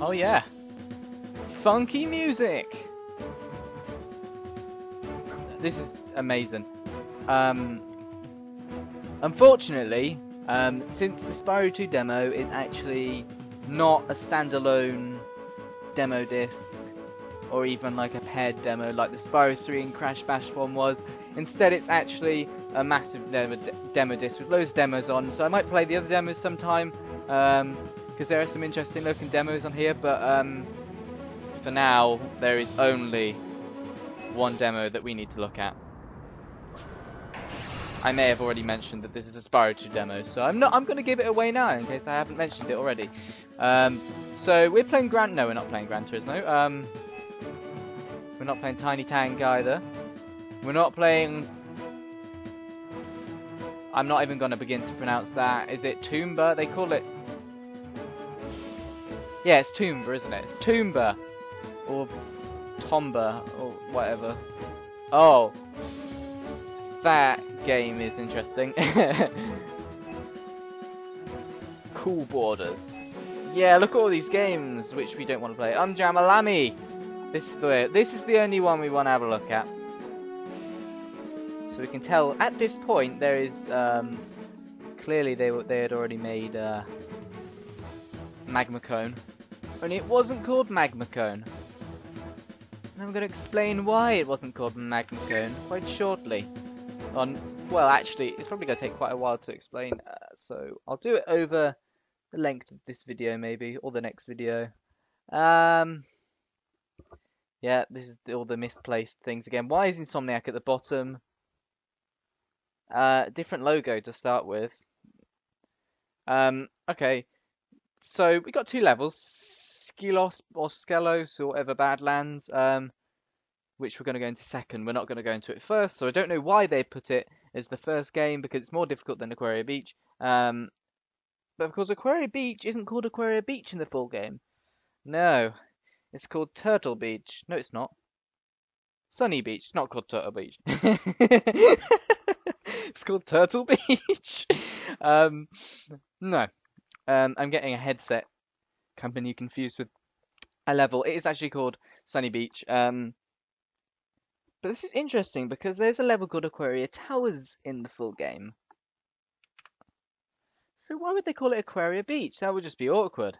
Oh yeah, funky music. This is amazing. Unfortunately, since the Spyro 2 demo is actually not a standalone demo disc, or even like a paired demo like the Spyro 3 and Crash Bash one was. Instead, it's actually a massive demo disc with loads of demos on. So I might play the other demos sometime, because there are some interesting looking demos on here. But for now, there is only one demo that we need to look at. I may have already mentioned that this is a Spyro 2 demo, so I'm going to give it away now in case I haven't mentioned it already. So we're playing No, we're not playing Gran Turismo. We're not playing Tiny Tank either. We're not playing... I'm not even going to begin to pronounce that. Is it Toomba? They call it... Yeah, it's Toomba, isn't it? It's Toomba. Or Tomba, or whatever. Oh. That game is interesting. Cool borders. Yeah, look at all these games which we don't want to play. Jamalami! This is the only one we want to have a look at. So we can tell at this point there is clearly they had already made Magma Cone, only it wasn't called Magma Cone. And I'm going to explain why it wasn't called Magma Cone quite shortly. Well, actually, it's probably going to take quite a while to explain, so I'll do it over the length of this video maybe, or the next video. Yeah, this is all the misplaced things again. Why is Insomniac at the bottom? Different logo to start with. Okay, so we got two levels, Skilos or Skelos or whatever Badlands, which we're going to go into second. We're not going to go into it first, so I don't know why they put it as the first game, because it's more difficult than Aquaria Beach. But of course, Aquaria Beach isn't called Aquaria Beach in the full game. No, it's called Turtle Beach. No, it's not. Sunny Beach. It's not called Turtle Beach. It's called Turtle Beach. No. I'm getting a headset company confused with a level. It is actually called Sunny Beach. But this is interesting because there's a level called Aquaria Towers in the full game. So why would they call it Aquaria Beach? That would just be awkward.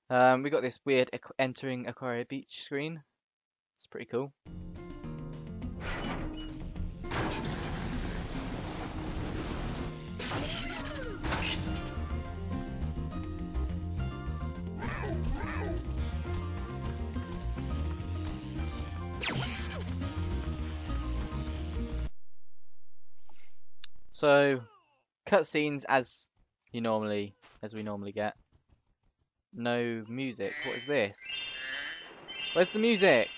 We got this weird entering Aquaria Beach screen. It's pretty cool. So, cutscenes as we normally get. No music. What is this? Where's the music?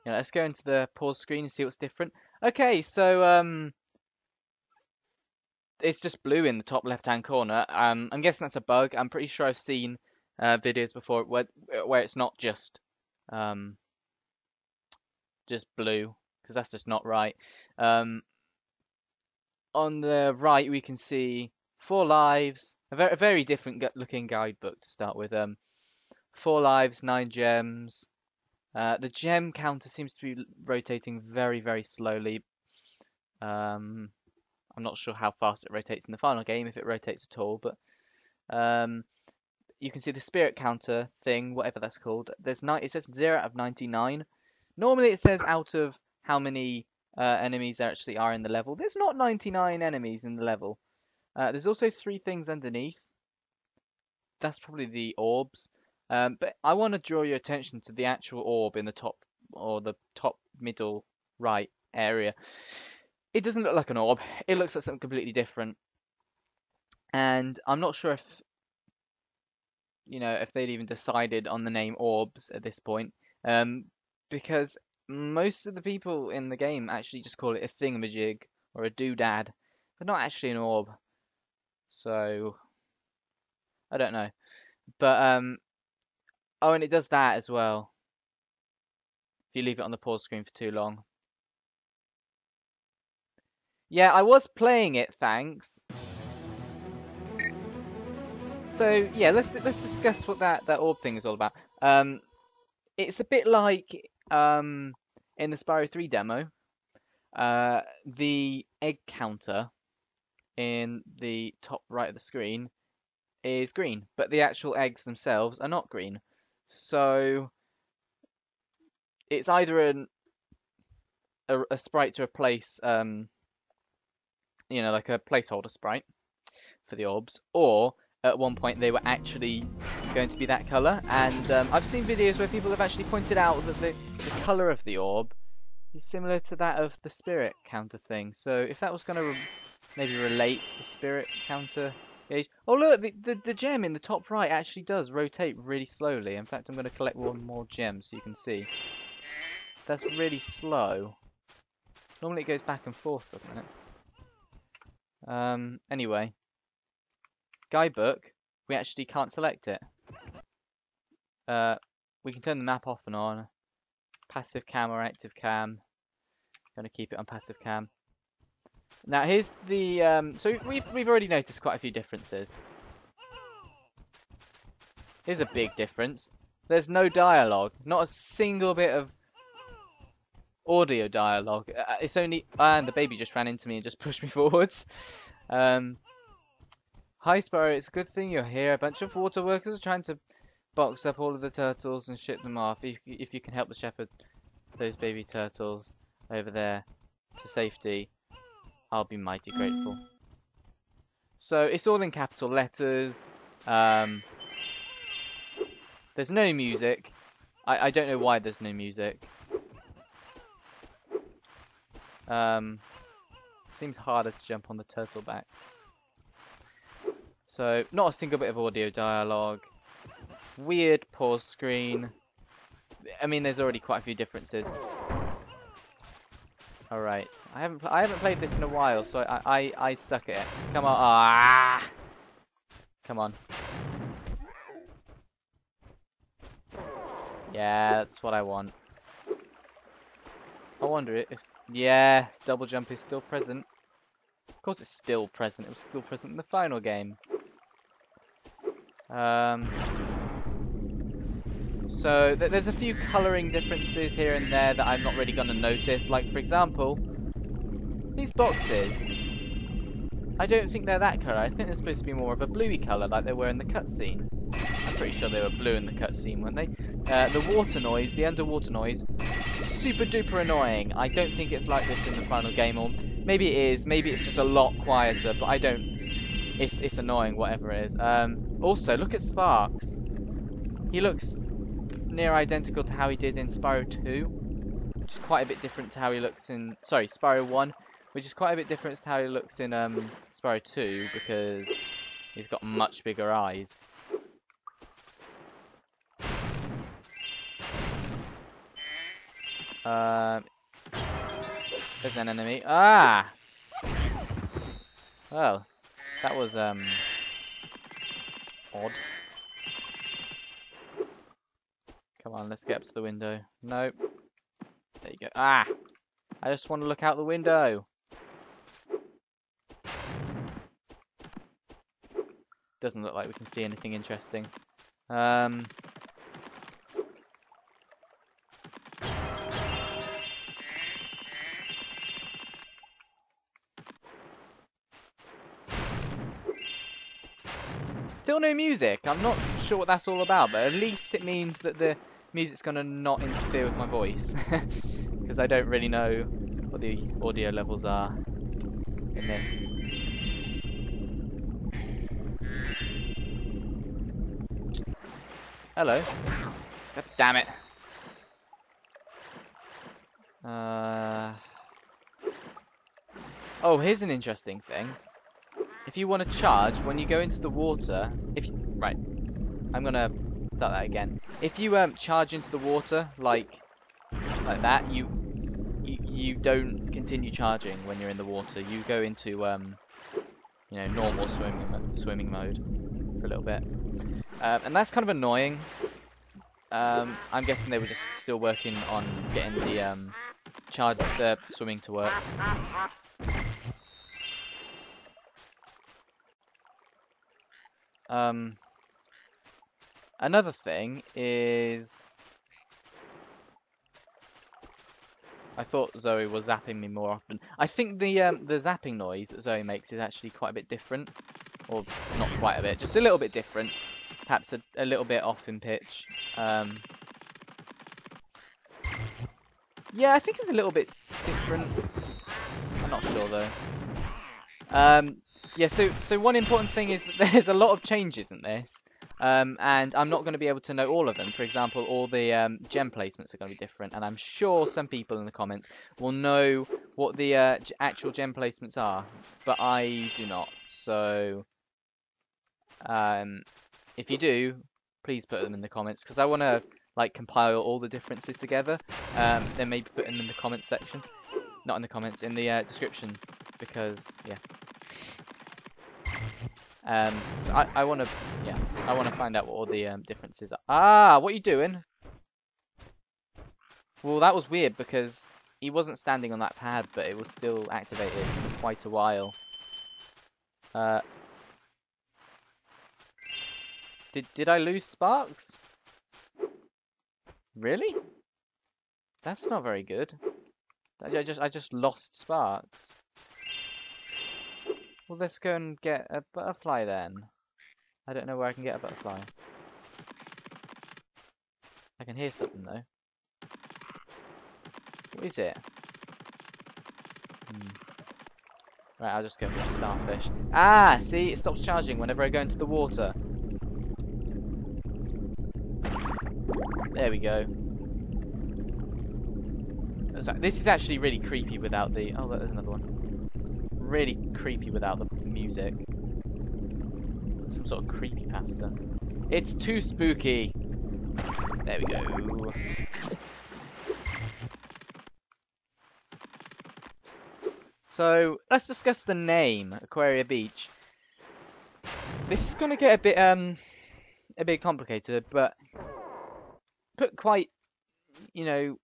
Yeah, let's go into the pause screen and see what's different. Okay, so it's just blue in the top left-hand corner. I'm guessing that's a bug. I'm pretty sure I've seen videos before where it's not just blue, because that's just not right. On the right, we can see 4 lives, a very different looking guidebook to start with. 4 lives, 9 gems. The gem counter seems to be rotating very, very slowly. I'm not sure how fast it rotates in the final game, if it rotates at all, but you can see the spirit counter thing, whatever that's called. It says 0 out of 99. Normally it says out of how many enemies there actually are in the level. There's not 99 enemies in the level. There's also 3 things underneath. That's probably the orbs. But I want to draw your attention to the actual orb in the top, or the top middle right area. It doesn't look like an orb. It looks like something completely different. And I'm not sure if, if they'd even decided on the name Orbs at this point. Because most of the people in the game actually just call it a thingamajig or a doodad, but not actually an orb. So I don't know. But oh, and it does that as well. If you leave it on the pause screen for too long. Yeah, I was playing it, thanks. So yeah, let's discuss what that orb thing is all about. It's a bit like in the Spyro 3 demo, the egg counter in the top right of the screen is green, but the actual eggs themselves are not green. So it's either a sprite to replace, like a placeholder sprite for the orbs, or at one point they were actually going to be that color. And I've seen videos where people have actually pointed out that the color of the orb is similar to that of the spirit counter thing. So if that was going to maybe relate the spirit counter gauge. Oh look, the gem in the top right actually does rotate really slowly. In fact, I'm going to collect one more gem so you can see. That's really slow. Normally it goes back and forth, doesn't it? Anyway. Guidebook, we actually can't select it. We can turn the map off and on. Passive cam or active cam. Going to keep it on passive cam. Now here's the so we've already noticed quite a few differences. Here's a big difference. There's no dialogue, not a single bit of audio dialogue. It's only and the baby just ran into me and just pushed me forwards. Hi Spyro, it's a good thing you're here. A bunch of water workers are trying to box up all of the turtles and ship them off. If you can help the shepherd those baby turtles over there to safety, I'll be mighty grateful. So it's all in capital letters. There's no music. I don't know why there's no music. Seems harder to jump on the turtle backs. So not a single bit of audio dialogue. Weird pause screen. I mean, there's already quite a few differences. All right, I haven't played this in a while, so I suck at it. Come on, come on. Yeah, that's what I want. I wonder if yeah, double jump is still present. Of course, it's still present. It was still present in the final game. So there's a few colouring differences here and there that I'm not really going to notice. Like, for example, these boxes. I don't think they're that colour. I think they're supposed to be more of a bluey colour like they were in the cutscene. I'm pretty sure they were blue in the cutscene, weren't they? The water noise, the underwater noise, super duper annoying. I don't think it's like this in the final game, or maybe it is. Maybe it's just a lot quieter, but I don't. It's annoying, whatever it is. Also, look at Sparks. He looks near identical to how he did in Spyro 2, which is quite a bit different to how he looks in, sorry, Spyro 1, which is quite a bit different to how he looks in Spyro 2, because he's got much bigger eyes. There's an enemy. Ah! Well, that was odd. Come on, let's get up to the window. Nope. There you go. Ah! I just want to look out the window. Doesn't look like we can see anything interesting. Still no music. I'm not sure what that's all about, but at least it means that the music's going to not interfere with my voice. Because I don't really know what the audio levels are in this. Hello. God damn it. Oh, here's an interesting thing. If you want to charge, when you go into the water, right, I'm gonna start that again. If you charge into the water like that, you don't continue charging when you're in the water. You go into normal swimming mode for a little bit, and that's kind of annoying. I'm guessing they were just still working on getting the swimming to work. Another thing is, I thought Zoe was zapping me more often. I think the zapping noise that Zoe makes is actually quite a bit different, or not quite a bit, just a little bit different. Perhaps a little bit off in pitch. Yeah, I think it's a little bit different. I'm not sure though. Yeah, so one important thing is that there's a lot of changes in this, and I'm not going to be able to know all of them. For example, all the gem placements are going to be different, and I'm sure some people in the comments will know what the actual gem placements are, but I do not. So, if you do, please put them in the comments, because I want to like compile all the differences together. Then maybe put them in the comment section, not in the comments, in the description, because yeah. So I want to, yeah, I want to find out what all the differences are. Ah, what are you doing? Well, that was weird because he wasn't standing on that pad, but it was still activated for quite a while. Uh, did I lose sparks? Really? That's not very good. I just lost sparks. Well, let's go and get a butterfly then. I don't know where I can get a butterfly. I can hear something though. What is it? Hmm. Right, I'll just go and get a starfish. Ah, see, it stops charging whenever I go into the water. There we go. So this is actually really creepy without the... Oh, there's another one. Really creepy without the music. It's like some sort of creepypasta. It's too spooky. There we go. So let's discuss the name, Aquaria Beach. This is gonna get a bit complicated, but put quite, you know,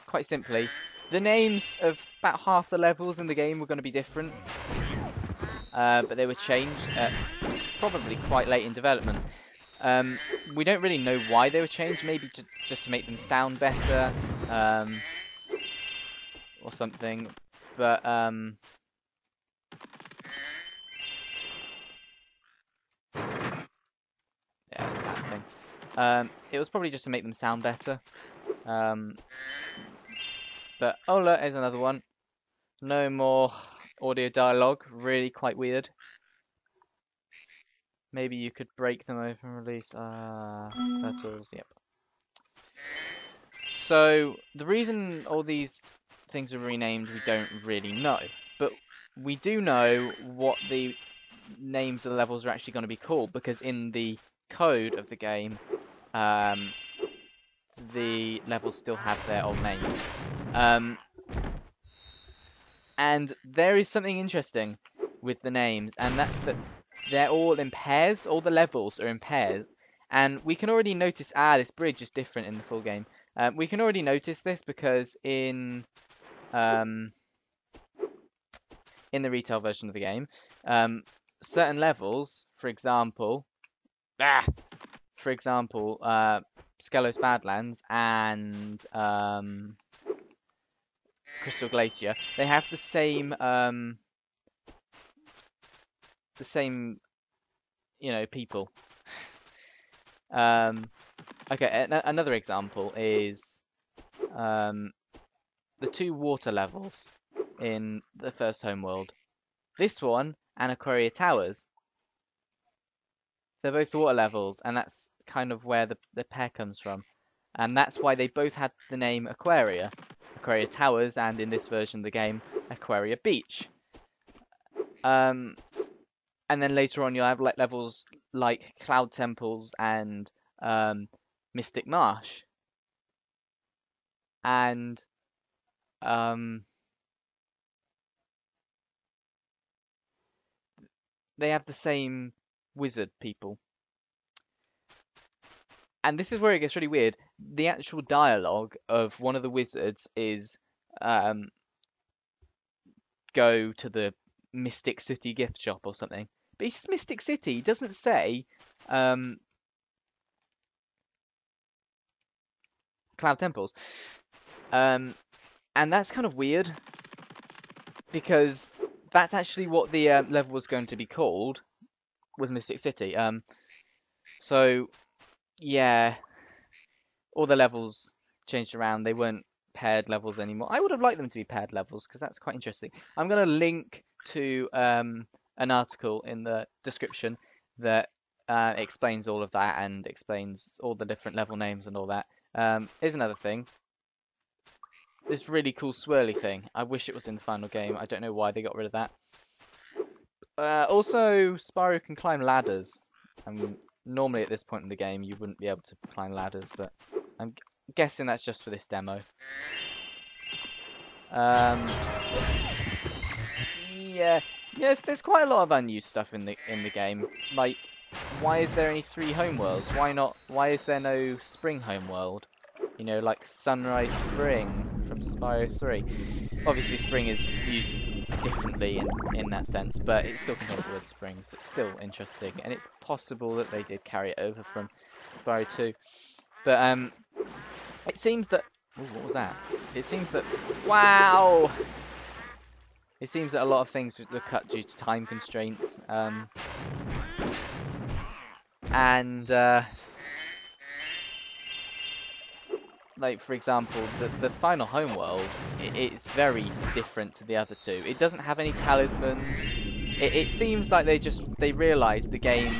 quite simply, the names of about half the levels in the game were going to be different, but they were changed at probably quite late in development. We don't really know why they were changed, maybe just to make them sound better, or something, but yeah, that thing. It was probably just to make them sound better. But Ola is another one. No more audio dialogue, really quite weird. Maybe you could break them open and release. Turtles, yep. So, the reason all these things are renamed, we don't really know. But we do know what the names of the levels are actually going to be called, because in the code of the game, the levels still have their old names. And there is something interesting with the names, and that's that they're all in pairs. All the levels are in pairs, and we can already notice. This bridge is different in the full game. We can already notice this because in the retail version of the game, certain levels, for example, Skelos Badlands and Crystal Glacier, they have the same, you know, people. Okay, another example is the two water levels in the first homeworld. This one and Aquaria Towers. They're both water levels, and that's kind of where the pair comes from. And that's why they both had the name Aquaria. Aquaria Towers, and in this version of the game, Aquaria Beach. And then later on you'll have levels like Cloud Temples and Mystic Marsh. And they have the same wizard people. And this is where it gets really weird. The actual dialogue of one of the wizards is go to the Mystic City gift shop or something. But he says Mystic City. He doesn't say cloud temples. And that's kind of weird because that's actually what the level was going to be called, was Mystic City. So yeah, all the levels changed around. They weren't paired levels anymore. I would have liked them to be paired levels because that's quite interesting. I'm going to link to an article in the description that explains all of that and explains all the different level names and all that. Here's another thing. This really cool swirly thing. I wish it was in the final game. I don't know why they got rid of that. Also, Spyro can climb ladders. Normally at this point in the game you wouldn't be able to climb ladders, but I'm guessing that's just for this demo. Yeah, yes, there's quite a lot of unused stuff in the game. Like, why is there only 3 homeworlds? Why is there no spring homeworld? You know, like Sunrise Spring from Spyro 3. Obviously, spring is used differently in that sense, but it's still contained with spring, so it's still interesting. And it's possible that they did carry it over from Spyro 2. But it seems that... Ooh, what was that? It seems that... Wow! It seems that a lot of things were cut due to time constraints. Like, for example, the final homeworld, it's very different to the other two. It doesn't have any talismans. It seems like they realised the game...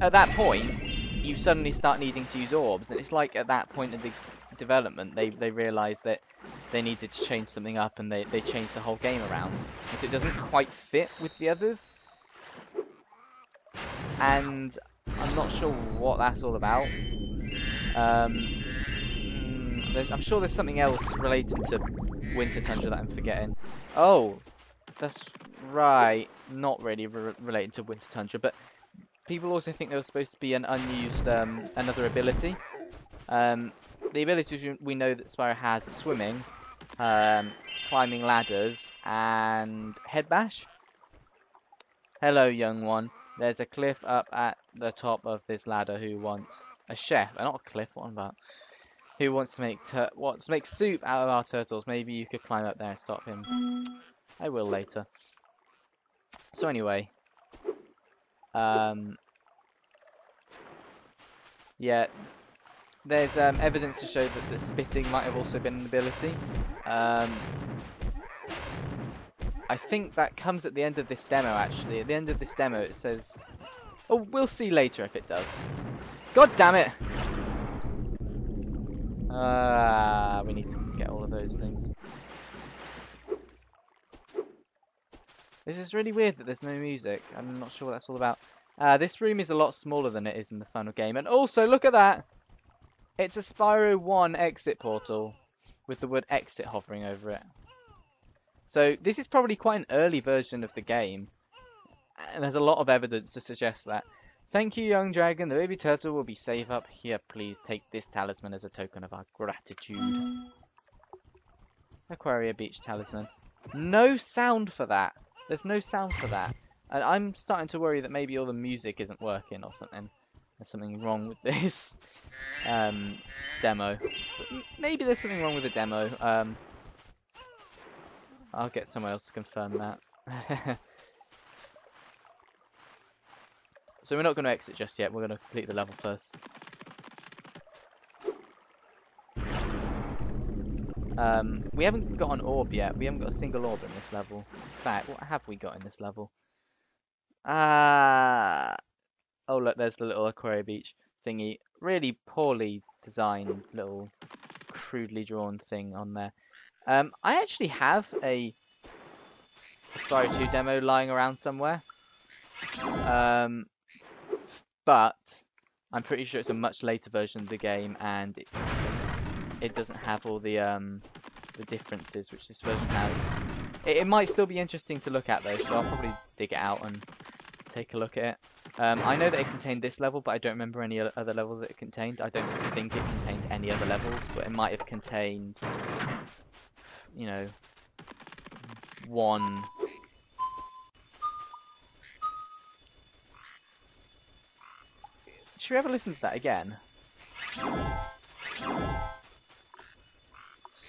At that point, you suddenly start needing to use orbs, and it's like at that point of the development, they realised that they needed to change something up, and they changed the whole game around. If it doesn't quite fit with the others, and I'm not sure what that's all about. I'm sure there's something else relating to Winter Tundra that I'm forgetting. Oh, that's right. Not really related to Winter Tundra, but people also think there was supposed to be an unused another ability. The abilities we know that Spyro has are swimming, climbing ladders, and head bash. Hello, young one. There's a cliff up at the top of this ladder. Who wants a chef? Not a cliff. What about? Who wants to make soup out of our turtles? Maybe you could climb up there and stop him. I will later. So anyway, yeah, there's evidence to show that the spitting might have also been an ability. I think that comes at the end of this demo, actually. At the end of this demo, it says... Oh, we'll see later if it does. God damn it! We need to get all of those things. This is really weird that there's no music. I'm not sure what that's all about. This room is a lot smaller than it is in the final game. And also, look at that! It's a Spyro 1 exit portal with the word exit hovering over it. So this is probably quite an early version of the game. And there's a lot of evidence to suggest that. Thank you, young dragon. The baby turtle will be safe up here. Please take this talisman as a token of our gratitude. Aquaria Beach talisman. No sound for that. There's no sound for that. And I'm starting to worry that maybe all the music isn't working or something. There's something wrong with this demo. But maybe there's something wrong with the demo. I'll get someone else to confirm that. So we're not going to exit just yet. We're going to complete the level first. We haven't got an orb yet. We haven't got a single orb in this level. In fact, what have we got in this level? Oh look, there's the little Aquaria Beach thingy. Really poorly designed, little crudely drawn thing on there. I actually have a Spyro 2 demo lying around somewhere. But I'm pretty sure it's a much later version of the game, and it doesn't have all the differences which this version has. It might still be interesting to look at though, so I'll probably dig it out and take a look at it. I know that it contained this level, but I don't remember any other levels that it contained. I don't think it contained any other levels, but it might have contained, you know, one. Should we ever listen to that again?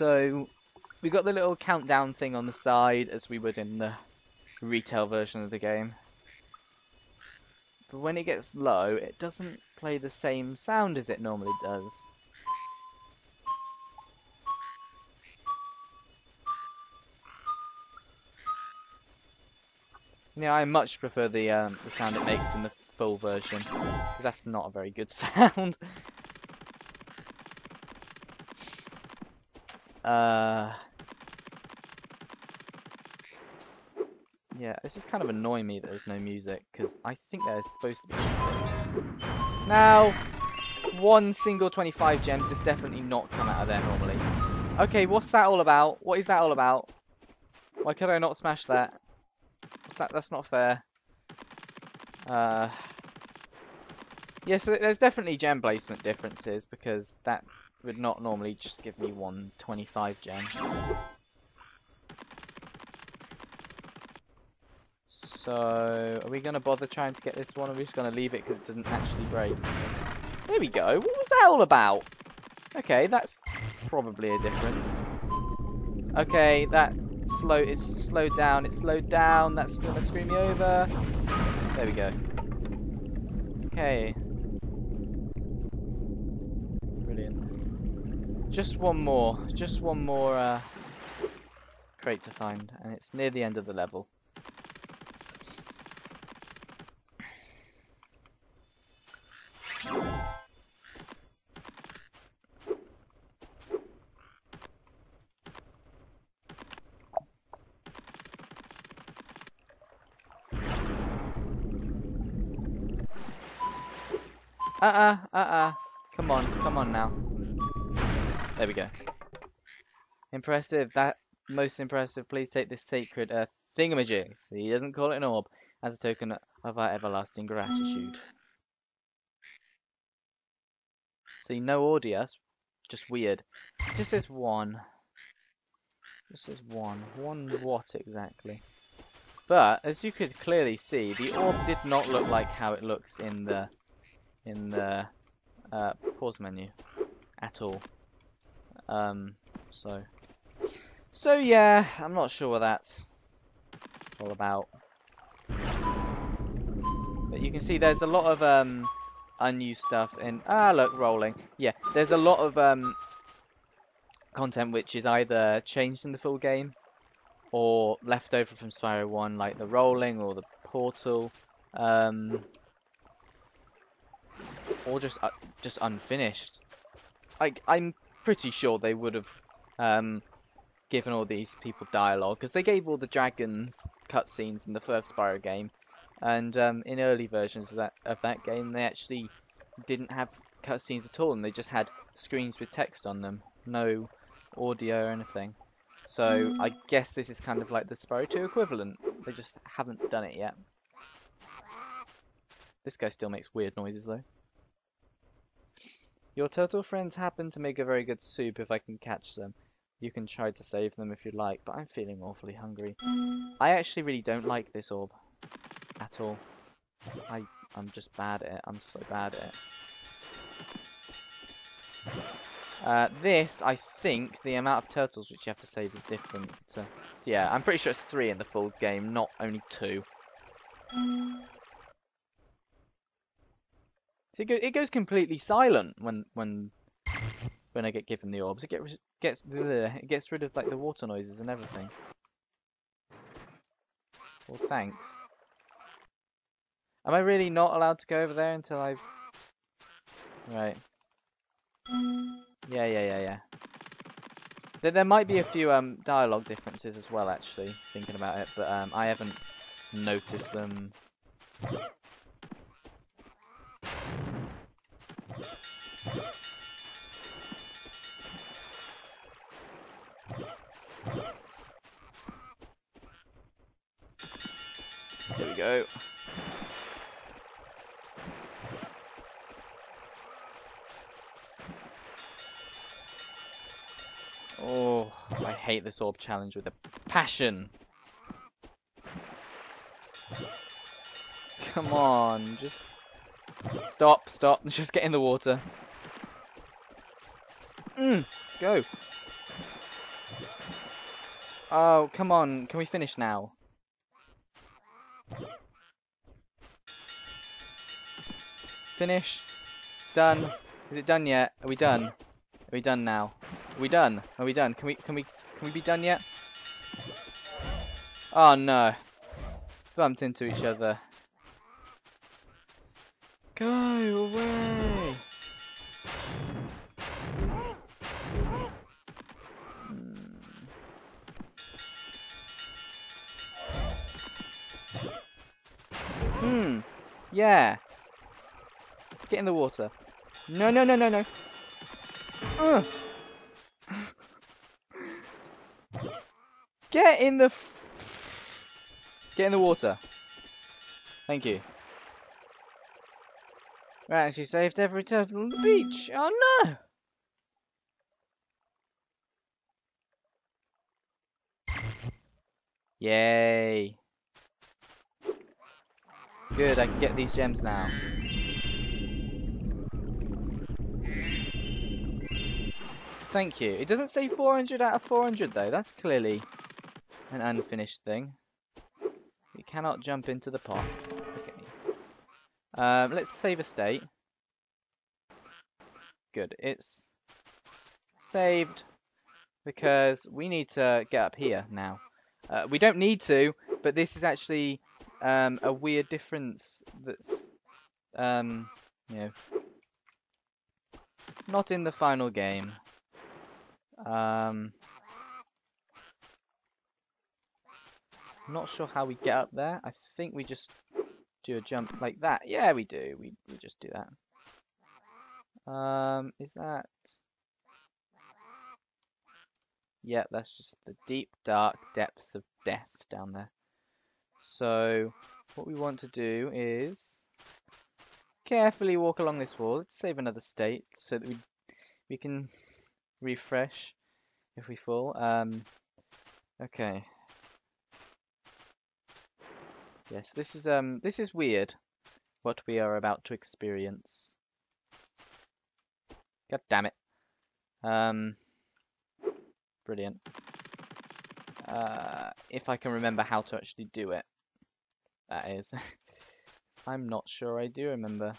So we got the little countdown thing on the side as we would in the retail version of the game. But when it gets low, it doesn't play the same sound as it normally does. Yeah, I much prefer the sound it makes in the full version. That's not a very good sound. Yeah, this is kind of annoying me that there's no music, because I think there's supposed to be music. Now, one single 25 gem does definitely not come out of there normally. Okay, what's that all about? What is that all about? Why could I not smash that? What's that? That's not fair. Yeah, so there's definitely gem placement differences, because that would not normally just give me one 25 gem. So, are we going to bother trying to get this one, or are we just going to leave it because it doesn't actually break? There we go. What was that all about? Okay, that's probably a difference. Okay, that it's slowed down. It's slowed down. That's going to screw me over. There we go. Okay. Brilliant. Just one more crate to find, and it's near the end of the level. Come on now. There we go. Impressive. That most impressive. Please take this sacred thingamajig. So he doesn't call it an orb, as a token of our everlasting gratitude. See, no audio. Just weird. This is one. This is one. One what exactly? But as you could clearly see, the orb did not look like how it looks in the pause menu at all. So yeah, I'm not sure what that's all about. But you can see there's a lot of unused stuff in. Ah, look, rolling. Yeah, there's a lot of content which is either changed in the full game or left over from Spyro 1, like the rolling or the portal, or just unfinished. I'm pretty sure they would have given all these people dialogue, because they gave all the dragons cutscenes in the first Spyro game, and in early versions of that game they actually didn't have cutscenes at all, and they just had screens with text on them, no audio or anything. So I guess this is kind of like the Spyro 2 equivalent. They just haven't done it yet. This guy still makes weird noises though. Your turtle friends happen to make a very good soup if I can catch them. You can try to save them if you like, but I'm feeling awfully hungry. I actually really don't like this orb at all. I'm just bad at it. I'm so bad at it. This, I think, the amount of turtles which you have to save is different. Yeah, I'm pretty sure it's 3 in the full game, not only 2. So it goes completely silent when I get given the orbs. It gets rid of like the water noises and everything. Well, thanks. Am I really not allowed to go over there until I've... Right. Yeah. There might be a few dialogue differences as well, actually, thinking about it, but I haven't noticed them. Here we go. Oh, I hate this orb challenge with a passion. Come on, just stop. Just get in the water. Go. Oh, come on. Can we finish now? Finish. Done. Is it done yet? Are we done? Are we done now? Are we done? Are we done? Can we be done yet? Oh no. Bumped into each other. Go away. Yeah. Get in the water. No, no, no, no, no. Ugh. Get in the. Get in the water. Thank you. We actually saved every turtle on the beach. Oh no! Yay. Good, I can get these gems now. Thank you. It doesn't say 400 out of 400 though. That's clearly an unfinished thing. We cannot jump into the pot. Okay. Let's save a state. Good. It's saved because we need to get up here now. We don't need to, but this is actually a weird difference that's you know, not in the final game. I'm not sure how we get up there. I think we just do a jump like that. Yeah, we do. We just do that. Is that? Yeah, that's just the deep, dark depths of death down there. So, what we want to do is carefully walk along this wall. Let's save another state so that we can refresh if we fall. Okay. Yes, this is weird. What we are about to experience. God damn it. Brilliant. If I can remember how to actually do it, that is. I'm not sure I do remember.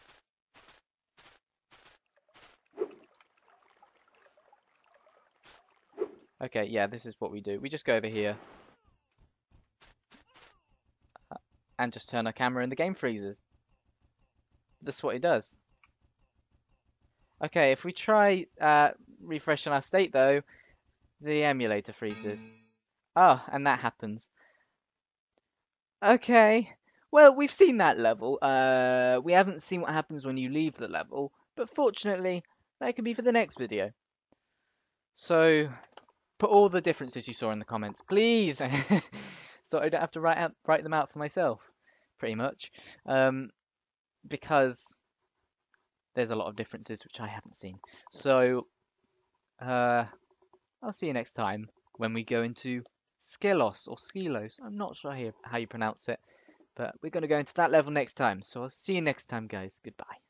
Okay, yeah, this is what we do. We just go over here and just turn our camera and the game freezes. That's what it does. Okay, if we try refreshing our state though, the emulator freezes. Oh, and that happens. Okay. Well, we've seen that level. We haven't seen what happens when you leave the level, but fortunately, that can be for the next video. So, put all the differences you saw in the comments, please, so I don't have to write them out for myself, pretty much, because there's a lot of differences which I haven't seen. So, I'll see you next time when we go into Skelos or Skelos. I'm not sure how you pronounce it. But we're going to go into that level next time. So I'll see you next time, guys. Goodbye.